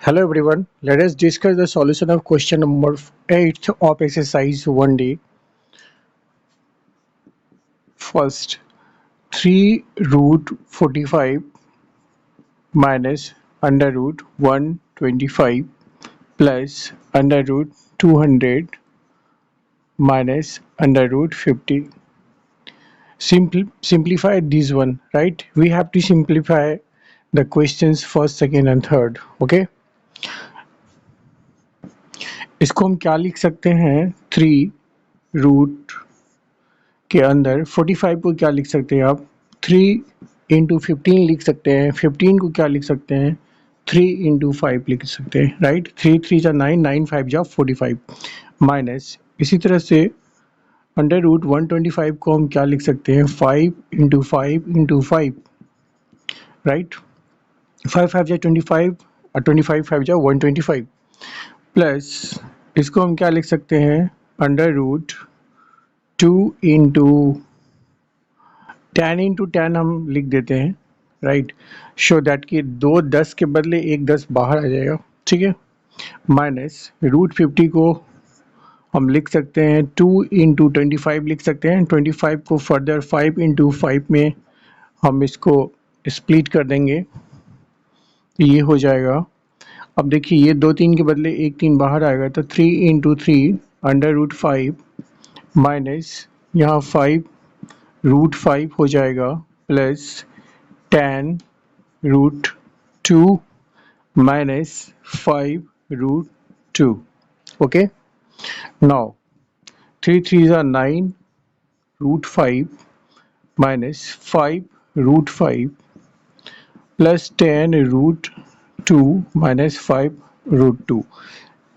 Hello everyone, let us discuss the solution of question number 8 of exercise 1D. First, 3 root 45 minus under root 125 plus under root 200 minus under root 50. Simplify this one, right? We have to simplify the questions first, second and third. Okay? इसको हम क्या लिख सकते हैं? 3 root के अंदर 45 को क्या लिख सकते हैं आप? 3 इंटू 15 लिख सकते हैं. 15 को क्या लिख सकते हैं? 3 इंटू 5 लिख सकते हैं, राइट? 3 3 जा 9, 9 5 जा 45 माइनस इसी तरह से अंडर रूट 125 को हम क्या लिख सकते हैं? 5 इंटू 5 इंटू 5, राइट? 5 5 जा 25 और 25 5 जा 125 प्लस इसको हम क्या लिख सकते हैं? अंडर रूट 2 इंटू 10 इंटू 10 हम लिख देते हैं, राइट? शो दैट कि 2 10 के बदले 1 10 बाहर आ जाएगा, ठीक है? माइनस रूट 50 को हम लिख सकते हैं 2 इंटू 25 लिख सकते हैं. 25 को फर्दर 5 इंटू 5 में हम इसको स्प्लिट कर देंगे, ये हो जाएगा. अब देखिए ये 2 3 के बदले 1 3 बाहर आएगा तो 3 इंटू 3 अंडर रूट 5 माइनस यहाँ 5 रूट 5 हो जाएगा plus 10 root 2 minus 5 root 2. Okay, now 3 3 are 9 root 5 minus 5 root 5 plus 10 root 2 minus 5 root 2.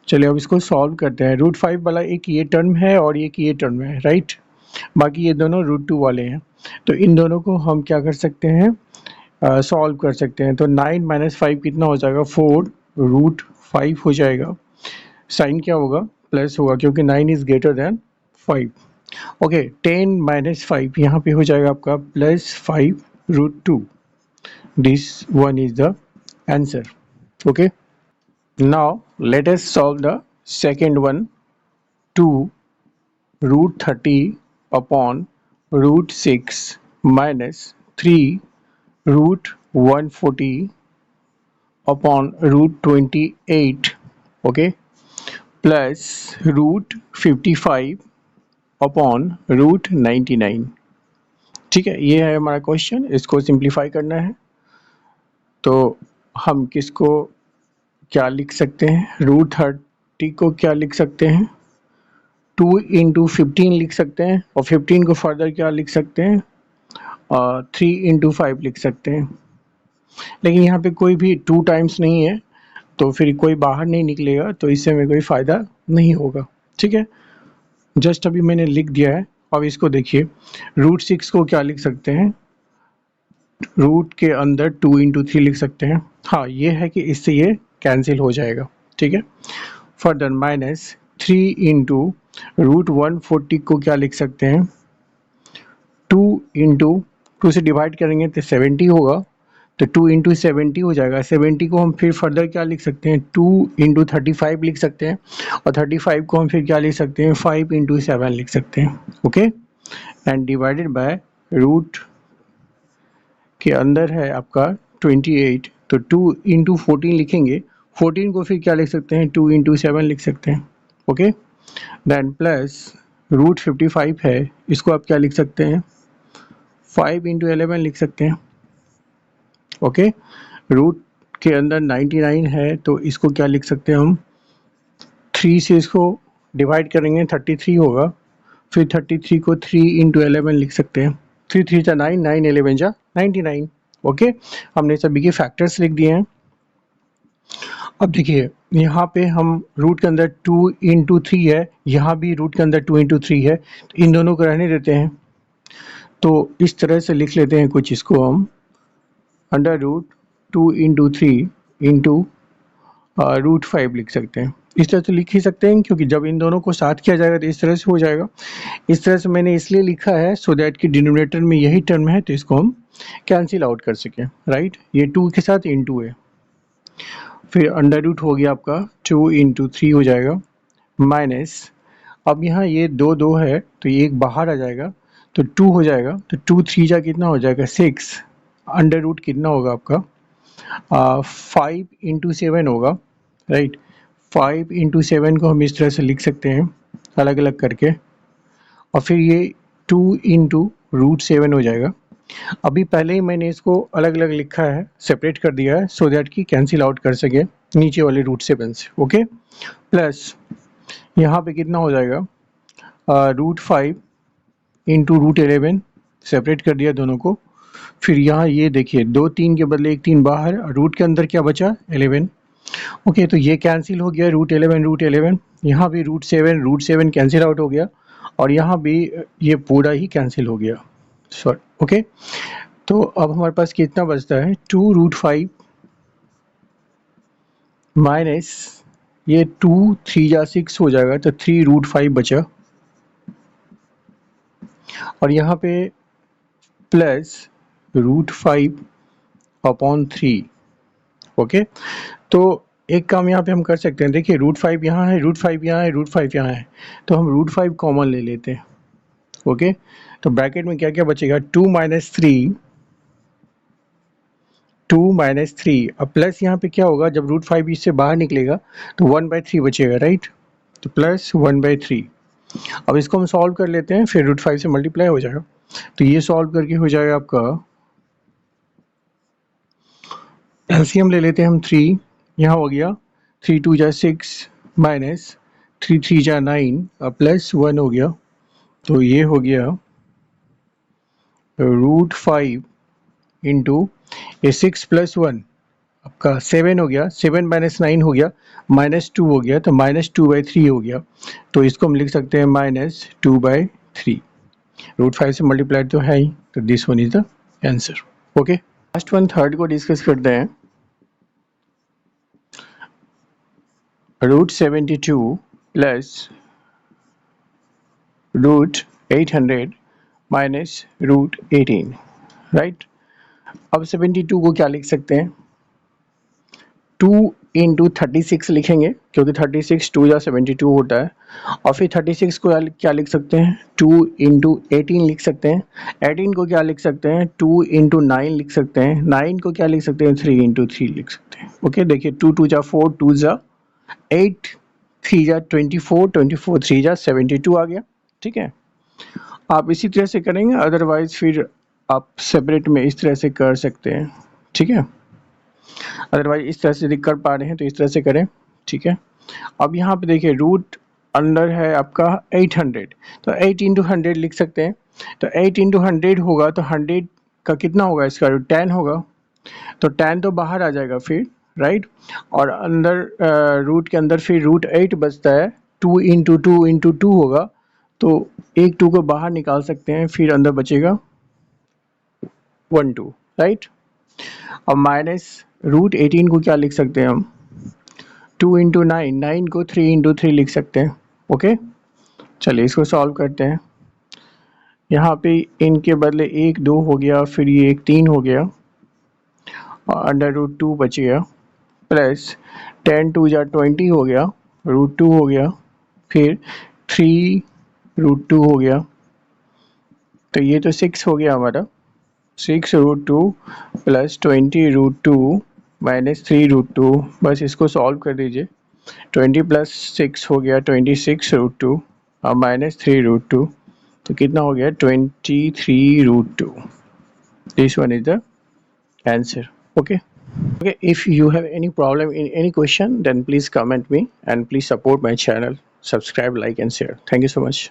चलिए अब इसको सॉल्व करते हैं. रूट 5 वाला एक ये टर्म है और एक ये टर्म है, राइट? बाकी ये दोनों रूट 2 वाले हैं, तो इन दोनों को हम क्या कर सकते हैं? सॉल्व कर सकते हैं. तो 9 माइनस 5 कितना हो जाएगा? 4 रूट 5 हो जाएगा. साइन क्या होगा? प्लस होगा क्योंकि 9 is greater than 5. Okay, 10 minus 5 यहाँ पे हो जाएगा आपका plus 5 root 2. This one is the answer. Okay, now let us solve the second one. 2 root 30 upon root 6 minus 3 root 140 upon root 28, okay, plus root 55 upon root 99. ठीक है, ये है हमारा क्वेश्चन. इसको सिंप्लीफाई करना है तो हम किसको क्या लिख सकते हैं? रूट 30 को क्या लिख सकते हैं? 2 इंटू 15 लिख सकते हैं और 15 को फर्दर क्या लिख सकते हैं? 3 इंटू 5 लिख सकते हैं. लेकिन यहाँ पे कोई भी 2 टाइम्स नहीं है तो फिर कोई बाहर नहीं निकलेगा, तो इससे हमें कोई फ़ायदा नहीं होगा. ठीक है, जस्ट अभी मैंने लिख दिया है. अब इसको देखिए, रूट 6 को क्या लिख सकते हैं? रूट के अंदर 2 इंटू 3 लिख सकते हैं. हाँ, ये है कि इससे ये कैंसिल हो जाएगा. ठीक है, फर्दर माइनस 3 इंटू रूट 140 को क्या लिख सकते हैं? 2 इंटू 2 से डिवाइड करेंगे तो 70 होगा, तो 2 इंटू 70 हो जाएगा. 70 को हम फिर फर्दर क्या लिख सकते हैं? 2 इंटू 35 लिख सकते हैं और 35 को हम फिर क्या लिख सकते हैं? 5 इंटू 7 लिख सकते हैं. Okay, and divided by root के अंदर है आपका 28, तो 2 इंटू 14 लिखेंगे. 14 को फिर क्या लिख सकते हैं? 2 इंटू 7 लिख सकते हैं. ओके, देन प्लस रूट 55 है, इसको आप क्या लिख सकते हैं? 5 इंटू 11 लिख सकते हैं. ओके, रूट के अंदर 99 है तो इसको क्या लिख सकते हैं हम? 3 से इसको डिवाइड करेंगे 33 होगा, फिर 33 को 3 इंटू 11 लिख सकते हैं. 3 3 जा 9, 9 11 जा 99. ओके, हमने सभी के फैक्टर्स लिख दिए हैं. अब देखिए यहाँ पे हम रूट के अंदर 2 इंटू 3 है, यहाँ भी रूट के अंदर 2 इंटू 3 है, तो इन दोनों को रहने देते हैं. तो इस तरह से लिख लेते हैं कुछ, इसको हम under root 2 into 3 into root 5 लिख सकते हैं. इस तरह से लिख ही सकते हैं क्योंकि जब इन दोनों को साथ किया जाएगा तो इस तरह से हो जाएगा. इस तरह से मैंने इसलिए लिखा है सो दैट कि डिनोमिनेटर में यही टर्म है तो इसको हम कैंसिल आउट कर सकें, राइट? ये 2 के साथ इंटू है. फिर अंडर रूट हो गया आपका 2 इंटू 3 हो जाएगा, माइनस अब यहाँ ये 2 है तो ये एक बाहर आ जाएगा तो 2 हो जाएगा, तो 2 3 जा कितना हो जाएगा 6, अंडर रूट कितना होगा आपका 5 इंटू 7 होगा, राइट। 5 इंटू 7 को हम इस तरह से लिख सकते हैं अलग अलग करके, और फिर ये 2 इंटू रूट 7 हो जाएगा। अभी पहले ही मैंने इसको अलग अलग लिखा है, सेपरेट कर दिया है सो दैट कि कैंसिल आउट कर सके नीचे वाले रूट 7 से, ओके। प्लस यहाँ पे कितना हो जाएगा रूट 5 इंटू रूट 11, सेपरेट कर दिया दोनों को। फिर यहाँ ये देखिए 2 3 के बदले 1 3 बाहर, रूट के अंदर क्या बचा 11, ओके। तो ये कैंसिल हो गया रूट 11, यहाँ भी रूट 7 कैंसिल आउट हो गया, और यहाँ भी ये पूरा ही कैंसिल हो गया, सॉरी, ओके। तो अब हमारे पास कितना बचता है 2 रूट 5 माइनस ये 2 3 जा 6 हो जाएगा, तो 3 रूट 5 बचा, और यहाँ पे प्लस रूट 5 अपॉन 3, ओके। तो एक काम यहाँ पे हम कर सकते हैं, देखिए रूट 5 यहाँ है, रूट 5 यहाँ है, रूट 5 यहाँ है, तो हम रूट 5 कॉमन ले लेते हैं, ओके। तो ब्रैकेट में क्या क्या बचेगा 2 माइनस 3, 2 माइनस 3, अब प्लस यहाँ पे क्या होगा जब रूट 5 इससे बाहर निकलेगा तो 1/3 बचेगा, राइट। तो प्लस 1/3, अब इसको हम सॉल्व कर लेते हैं, फिर रूट 5 से मल्टीप्लाई हो जाएगा, तो ये सॉल्व करके हो जाएगा आपका, एलसीएम ले लेते हैं हम 3, यहाँ हो गया 3 2 जा 6 माइनस 3 3 जा 9 प्लस 1 हो गया, तो ये हो गया रूट 5 इंटू ये 6 प्लस 1 आपका 7 हो गया, 7 माइनस 9 हो गया, -2 हो गया, तो -2/3 हो गया, तो इसको हम लिख सकते हैं -2/3, रूट 5 से मल्टीप्लाइड तो है ही, तो this one is the answer, okay. Last one third को डिस्कस करते हैं, root 72 plus root 800 minus root 18, right. अब 72 को क्या लिख सकते हैं 2 इंटू 36 लिखेंगे, क्योंकि 36 2 या 72 होता है, और फिर 36 को क्या लिख सकते हैं 2 इंटू 18 लिख सकते हैं, 18 को क्या लिख सकते हैं 2 इंटू 9 लिख सकते हैं, 9 को क्या लिख सकते हैं 3 इंटू 3 लिख सकते हैं, ओके। देखिए 2 2 जा 4, 2 जा 8, 3 जा 24, 24 3 जा 72 आ गया, ठीक है। आप इसी तरह से करेंगे, अदरवाइज फिर आप सेपरेट में इस तरह से कर सकते हैं, ठीक है। अदरवाइज इस तरह से यदि कर पा रहे हैं तो इस तरह से करें, ठीक है। अब यहाँ पे देखिए रूट अंडर है आपका 800, तो 8 इंटू 100 लिख सकते हैं, तो 8 इंटू 100 होगा, तो 100 का कितना होगा इसका रूट 10 होगा, तो 10 तो बाहर आ जाएगा फिर, राइट। और अंदर रूट के अंदर फिर रूट 8 बचता है, 2 इंटू 2 इंटू 2 होगा, तो एक 2 को बाहर निकाल सकते हैं, फिर अंदर बचेगा 1 2, राइट। अब माइनस रूट 18 को क्या लिख सकते हैं हम 2 इंटू 9, 9 को 3 इंटू 3 लिख सकते हैं, ओके। चलिए इसको सॉल्व करते हैं, यहाँ पे इनके बदले 1 2 हो गया, फिर ये 1 3 हो गया, और अंडर रूट 2 बच गया, प्लस 10 2 जा 20 हो गया, रूट 2 हो गया, फिर 3 रूट 2 हो गया, तो ये तो 6 हो गया हमारा, 6 root 2 plus 20 root 2 minus 3 root 2, बस इसको सॉल्व कर दीजिए, 20 प्लस 6 हो गया 26 रूट 2 और माइनस 3 रूट 2, तो कितना हो गया 23 root 2, this one is the answer, okay. Okay, if you have any problem in any question, then please comment me and please support my channel, subscribe, like and share. Thank you so much.